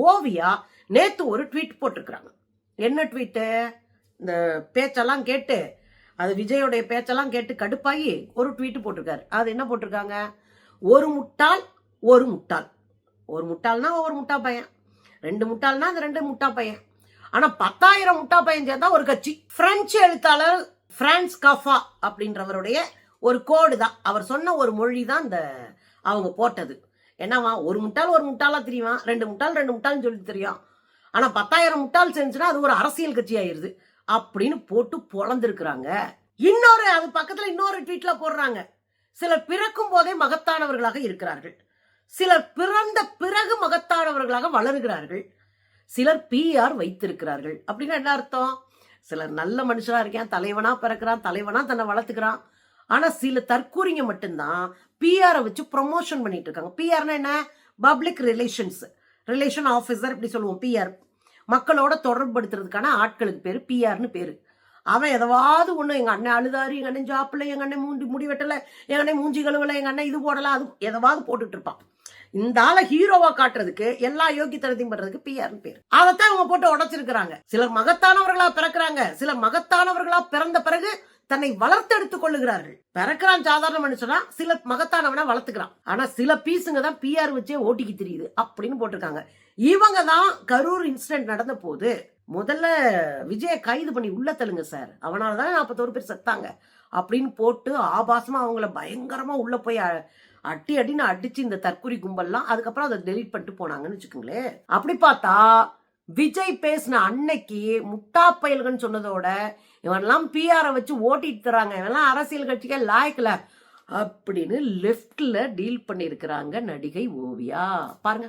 ஓவியா நேத்து ஒரு ட்வீட் போட்டிருக்கிறாங்க. என்ன ட்வீட்டு? இந்த பேச்செல்லாம் கேட்டு, அது விஜயோடைய பேச்செல்லாம் கேட்டு கடுப்பாகி ஒரு ட்வீட் போட்டிருக்காரு. அது என்ன போட்டிருக்காங்க? ஒரு முட்டாள் ஒரு முட்டாள். ஒரு முட்டாள்னா ஒரு முட்டா பையன், 2 முட்டாள்னா அந்த 2 முட்டா பையன். ஆனா 10,000 முட்டா பையன் சேர்ந்தா ஒரு கட்சி. பிரெஞ்சு எழுத்தாளர் பிரான்ஸ் கஃபா அப்படின்றவருடைய ஒரு கோடு தான், அவர் சொன்ன ஒரு மொழி தான் இந்த அவங்க போட்டது. என்னவா, ஒரு முட்டாள் ஒரு முட்டாளா தெரியுமா, 2 முட்டாள் 2 முட்டாள்னு சொல்லி தெரியும். ஆனா 10,000 முட்டாள் செஞ்சுன்னா அது ஒரு அரசியல் கட்சி ஆயிருது அப்படின்னு போட்டு பொழந்திருக்கிறாங்க. இன்னொரு அது பக்கத்துல இன்னொரு ட்வீட்ல போடுறாங்க, சிலர் பிறக்கும் போதே மகத்தானவர்களாக இருக்கிறார்கள், சிலர் பிறந்த பிறகு மகத்தானவர்களாக வளருகிறார்கள், சிலர் பிஆர் வைத்திருக்கிறார்கள். அப்படின்னா என்ன அர்த்தம்? சிலர் நல்ல மனுஷனா இருக்கான், தலைவனா பிறக்கிறான், தலைவனா தன்னை வளர்த்துக்கிறான். ஆனா சில தற்கூறிங்க மட்டும்தான் பிஆர் வச்சு ப்ரொமோஷன் பண்ணிட்டு இருக்காங்க. பிஆர்னா என்ன? பப்ளிக் ரிலேஷன்ஸ், ரிலேஷன் ஆஃபீஸர் இப்படி சொல்லுவோம். பிஆர் மக்களோட தொடர்புபடுத்துறதுக்கான ஆட்களுக்கு பேரு பிஆர்னு பேரு. அவன் எதாவது ஒண்ணு, எங்க அண்ணன் அழுதாரு, எங்க அண்ணன் ஜாப்பில், எங்க அண்ணன் முடி வெட்டல, எங்க அண்ணன் மூஞ்சி கழுவல, எங்க அண்ணன் இது போடல, அது எதாவது போட்டுட்டு இருப்பான். இந்த ஆளை ஹீரோவா காட்டுறதுக்கு, எல்லா யோகித்தனத்தையும் பண்றதுக்கு பிஆர்னு பேரு. அதைத்தான் இவங்க போட்டு உடைச்சிருக்கிறாங்க. சிலர் மகத்தானவர்களா பிறக்கிறாங்க, சிலர் மகத்தானவர்களா பிறந்த பிறகு தன்னை வளர்த்தெடுத்துக் கொள்ளுகிறார்கள். பிறக்கிறான் சாதாரண மனுஷனா, சில மகத்தானவனா வளர்த்துக்கிறான். ஆனா சில பீஸுங்க தான் பிஆர் வச்சே ஓட்டிக்கு தெரியுது அப்படின்னு போட்டிருக்காங்க. இவங்க தான் கரூர் இன்சிடென்ட் நடந்த போது முதல்ல விஜய கைது பண்ணி உள்ள தள்ளுங்க சார், அவனாலதான் 41 பேர் செத்தாங்க அப்படின்னு போட்டு ஆபாசமா அவங்கள பயங்கரமா உள்ள போய் அடின்னு அடிச்சு இந்த தற்கொலை கும்பல்லாம் அதுக்கப்புறம் அதை டெலீட் பண்ணிட்டு போனாங்கன்னு வச்சுக்கோங்களேன். அப்படி பார்த்தா விஜய் பேசின அன்னைக்கு முட்டா பயல்கன்னு சொன்னதோட இவன்லாம் பிஆர வச்சு ஓட்டிட்டு தராங்க, இவெல்லாம் அரசியல் கட்சிக்கே லாய்க்கல அப்படின்னு லெப்ட்ல டீல் பண்ணி இருக்கிறாங்க நடிகை ஓவியா. பாருங்க,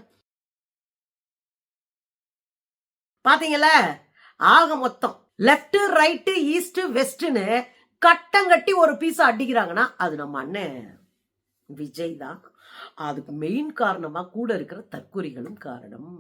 பாத்தீங்கல்ல? ஆக மொத்தம் லெப்ட் ரைட் ஈஸ்ட் வெஸ்ட்னு கட்டங்கட்டி ஒரு பீஸ அடிக்கிறாங்கன்னா அது நம்ம அண்ணன் விஜய் தான். அதுக்கு மெயின் காரணமா கூட இருக்கிற தற்கொலைகளும் காரணம்.